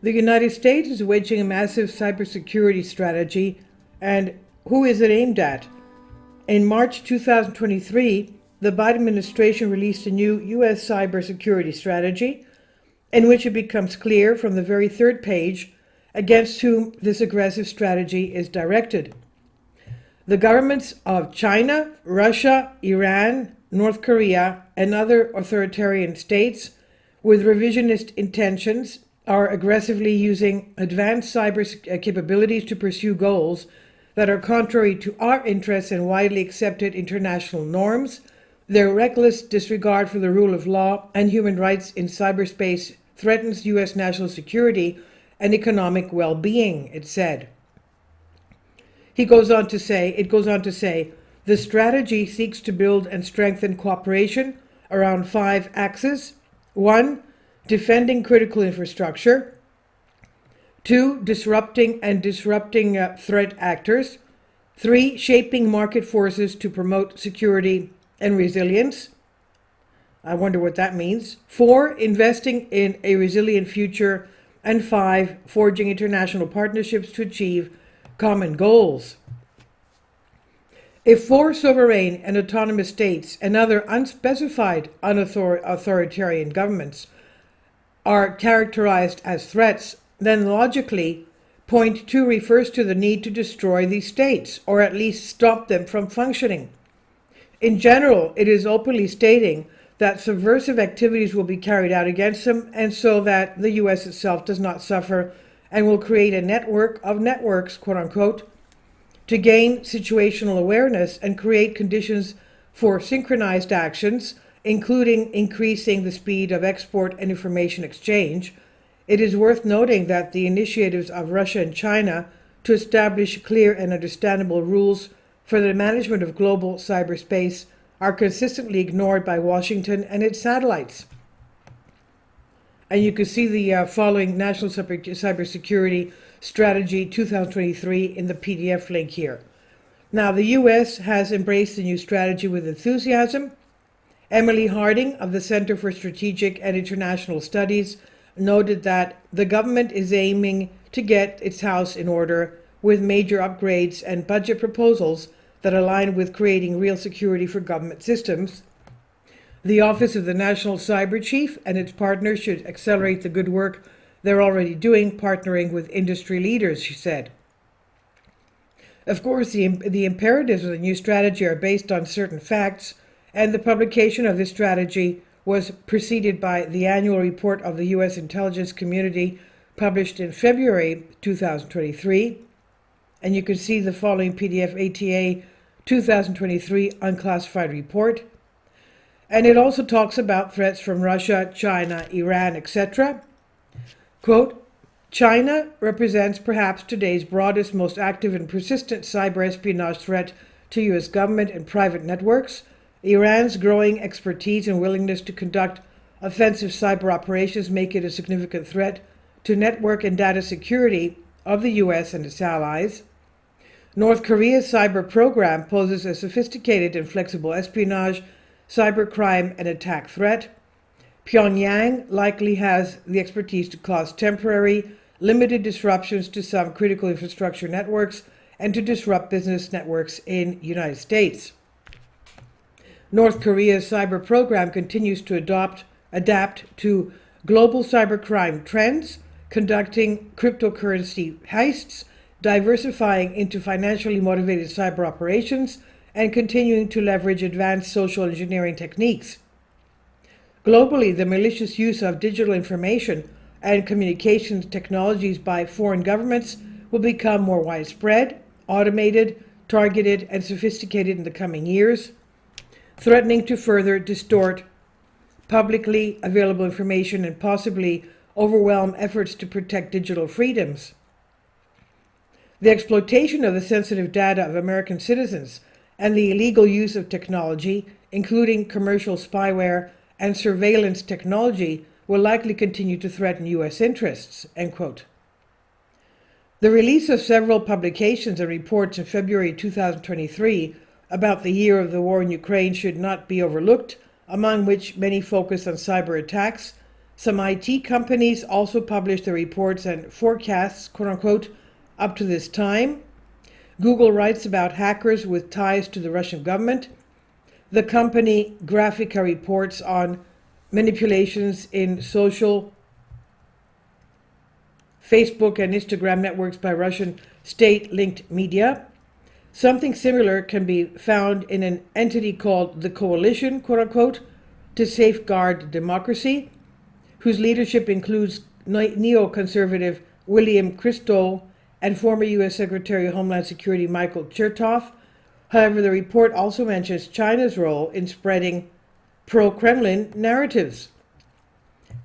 The United States is waging a massive cybersecurity strategy, and who is it aimed at? In March 2023, the Biden administration released a new U.S. cybersecurity strategy, in which it becomes clear from the very third page against whom this aggressive strategy is directed. The governments of China, Russia, Iran, North Korea, and other authoritarian states with revisionist intentions are aggressively using advanced cyber capabilities to pursue goals that are contrary to our interests and widely accepted international norms. Their reckless disregard for the rule of law and human rights in cyberspace threatens U.S. national security and economic well-being, it said. It goes on to say, the strategy seeks to build and strengthen cooperation around 5 axes. 1. Defending critical infrastructure. 2. Disrupting threat actors. 3. Shaping market forces to promote security and resilience. I wonder what that means. 4. Investing in a resilient future. And 5. Forging international partnerships to achieve common goals. If 4 sovereign and autonomous states and other unspecified authoritarian governments are characterized as threats, then logically, point 2 refers to the need to destroy these states, or at least stop them from functioning. In general, it is openly stating that subversive activities will be carried out against them, and so that the U.S. itself does not suffer, and will create a network of networks, quote unquote, to gain situational awareness and create conditions for synchronized actions, including increasing the speed of export and information exchange. It is worth noting that the initiatives of Russia and China to establish clear and understandable rules for the management of global cyberspace are consistently ignored by Washington and its satellites. And you can see the following National Cybersecurity Strategy 2023 in the PDF link here. Now, the U.S. has embraced the new strategy with enthusiasm. Emily Harding of the Center for Strategic and International Studies noted that the government is aiming to get its house in order with major upgrades and budget proposals that align with creating real security for government systems. The Office of the National Cyber Chief and its partners should accelerate the good work they're already doing, partnering with industry leaders, she said. Of course, the imperatives of the new strategy are based on certain facts, and the publication of this strategy was preceded by the annual report of the U.S. intelligence community published in February 2023. And you can see the following PDF ATA 2023 unclassified report. And it also talks about threats from Russia, China, Iran, etc. Quote, China represents perhaps today's broadest, most active and persistent cyber espionage threat to U.S. government and private networks. Iran's growing expertise and willingness to conduct offensive cyber operations make it a significant threat to network and data security of the U.S. and its allies. North Korea's cyber program poses a sophisticated and flexible espionage, cybercrime, and attack threat. Pyongyang likely has the expertise to cause temporary, limited disruptions to some critical infrastructure networks and to disrupt business networks in the United States. North Korea's cyber program continues to adapt to global cybercrime trends, conducting cryptocurrency heists, diversifying into financially motivated cyber operations, and continuing to leverage advanced social engineering techniques. Globally, the malicious use of digital information and communications technologies by foreign governments will become more widespread, automated, targeted, and sophisticated in the coming years, threatening to further distort publicly available information and possibly overwhelm efforts to protect digital freedoms. The exploitation of the sensitive data of American citizens and the illegal use of technology, including commercial spyware and surveillance technology, will likely continue to threaten U.S. interests, end quote. The release of several publications and reports in February 2023 about the year of the war in Ukraine should not be overlooked, among which many focus on cyber attacks, Some IT companies also published their reports and forecasts, quote unquote, up to this time. Google writes about hackers with ties to the Russian government. The company Graphica reports on manipulations in social Facebook and Instagram networks by Russian state-linked media. Something similar can be found in an entity called the Coalition, quote unquote, to Safeguard Democracy, whose leadership includes neoconservative William Kristol and former U.S. Secretary of Homeland Security Michael Chertoff. However, the report also mentions China's role in spreading pro-Kremlin narratives.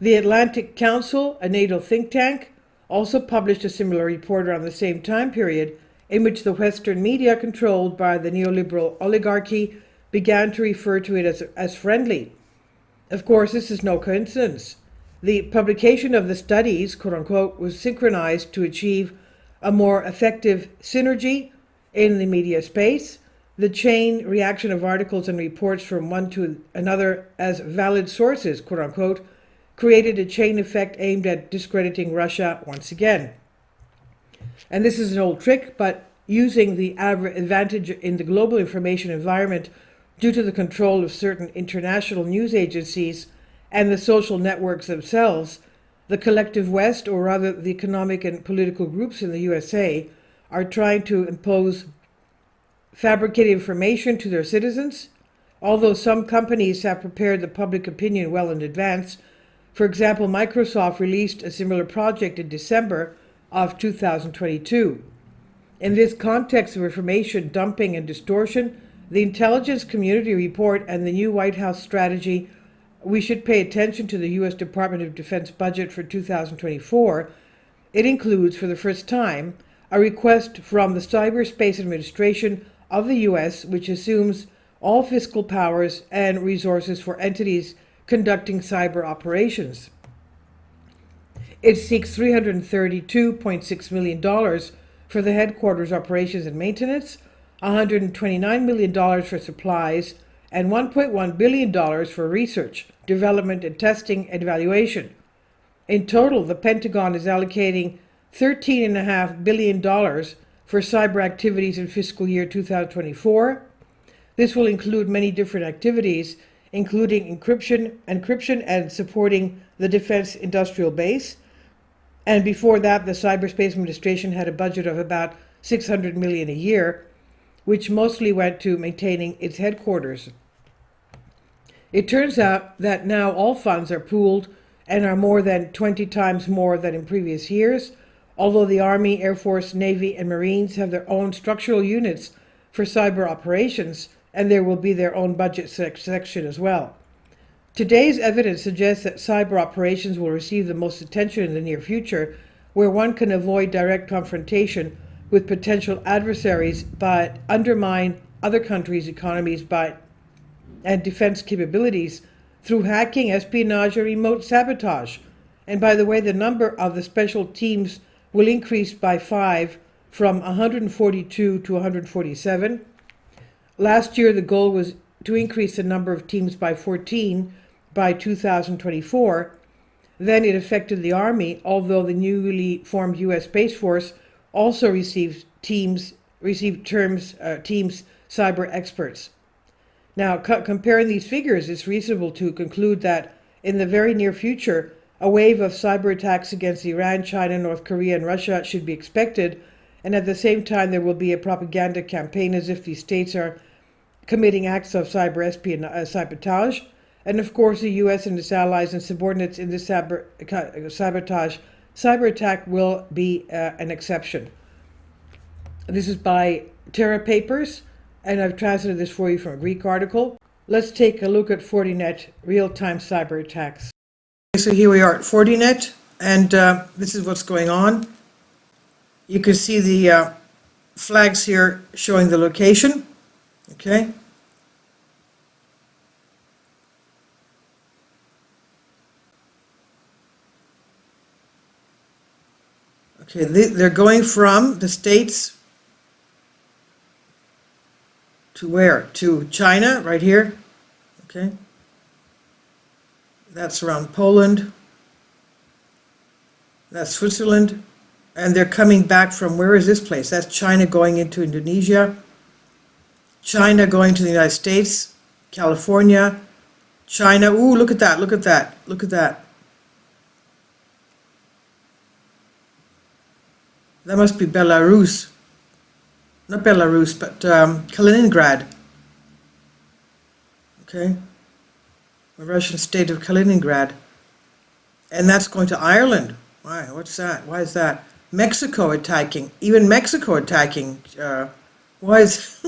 The Atlantic Council, a NATO think tank, also published a similar report around the same time period, in which the Western media controlled by the neoliberal oligarchy began to refer to it as friendly. Of course, this is no coincidence. The publication of the studies, quote unquote, was synchronized to achieve a more effective synergy in the media space. The chain reaction of articles and reports from one to another as valid sources, quote unquote, created a chain effect aimed at discrediting Russia once again. And this is an old trick, but using the advantage in the global information environment due to the control of certain international news agencies and the social networks themselves, the collective West, or rather the economic and political groups in the USA, are trying to impose fabricated information to their citizens. Although some companies have prepared the public opinion well in advance, for example, Microsoft released a similar project in December of 2022. In this context of information dumping and distortion, the Intelligence Community Report and the new White House strategy, we should pay attention to the U.S. Department of Defense budget for 2024. It includes, for the first time, a request from the Cyberspace Administration of the U.S., which assumes all fiscal powers and resources for entities conducting cyber operations. It seeks $332.6 million for the headquarters operations and maintenance, $129 million for supplies, and $1.1 billion for research, development, and testing and evaluation. In total, the Pentagon is allocating $13.5 billion for cyber activities in fiscal year 2024. This will include many different activities, including encryption and supporting the defense industrial base. And before that, the Cyberspace Administration had a budget of about $600 million a year, which mostly went to maintaining its headquarters. It turns out that now all funds are pooled and are more than 20 times more than in previous years, although the Army, Air Force, Navy, and Marines have their own structural units for cyber operations, and there will be their own budget section as well. Today's evidence suggests that cyber operations will receive the most attention in the near future, where one can avoid direct confrontation with potential adversaries but undermine other countries' economies and defense capabilities through hacking, espionage, or remote sabotage. And by the way, the number of the special teams will increase by 5 from 142 to 147. Last year, the goal was to increase the number of teams by 14 by 2024. Then it affected the Army, although the newly formed U.S. Space Force also received teams cyber experts. Now, comparing these figures, it's reasonable to conclude that in the very near future, a wave of cyber attacks against Iran, China, North Korea, and Russia should be expected, and at the same time there will be a propaganda campaign as if these states are committing acts of sabotage. And of course, the U.S. and its allies and subordinates in this cyber attack will be an exception. This is by Terra Papers, and I've translated this for you from a Greek article. Let's take a look at Fortinet real-time cyber attacks. Okay, so here we are at Fortinet, and this is what's going on. You can see the flags here showing the location. Okay. Okay, they're going from the States to where? To China, right here. Okay. That's around Poland. That's Switzerland. And they're coming back from, where is this place? That's China going into Indonesia. China going to the United States. California. China. Ooh, look at that. Look at that. Look at that. That must be Belarus. Not Belarus, but Kaliningrad. Okay. The Russian state of Kaliningrad. And that's going to Ireland. Why? What's that? Why is that? Mexico attacking. Even Mexico attacking. Why is...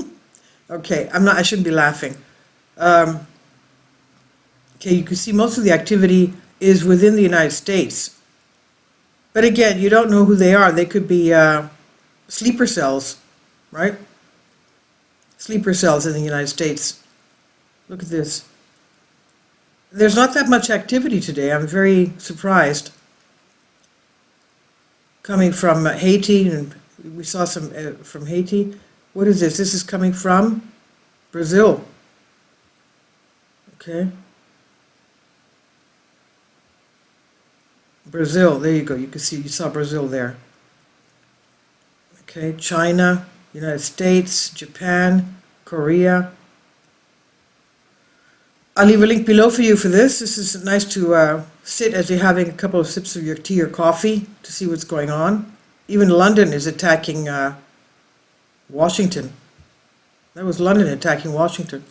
Okay, I shouldn't be laughing. Okay, you can see most of the activity is within the United States. But again, you don't know who they are. They could be sleeper cells, right? Sleeper cells in the United States. Look at this. There's not that much activity today. I'm very surprised. Coming from Haiti, and we saw some from Haiti. What is this? This is coming from Brazil. Okay. Brazil, there you go. You can see, you saw Brazil there. Okay, China, United States, Japan, Korea. I'll leave a link below for you for this. This is nice to sit as you're having a couple of sips of your tea or coffee to see what's going on. Even London is attacking Washington. That was London attacking Washington.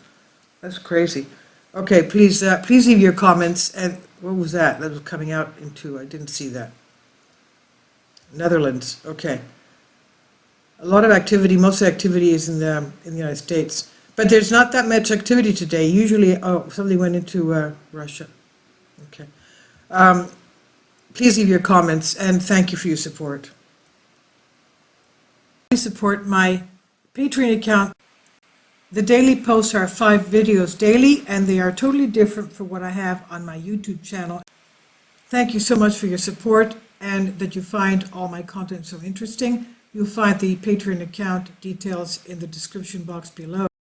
That's crazy. Okay, please leave your comments. And what was that? That was coming out into, I didn't see that. Netherlands. Okay. A lot of activity. Most of the activity is in the United States. But there's not that much activity today. Usually, oh, somebody went into Russia. Okay. Please leave your comments, and thank you for your support. Please support my Patreon account. The daily posts are 5 videos daily, and they are totally different from what I have on my YouTube channel. Thank you so much for your support, and that you find all my content so interesting. You'll find the Patreon account details in the description box below.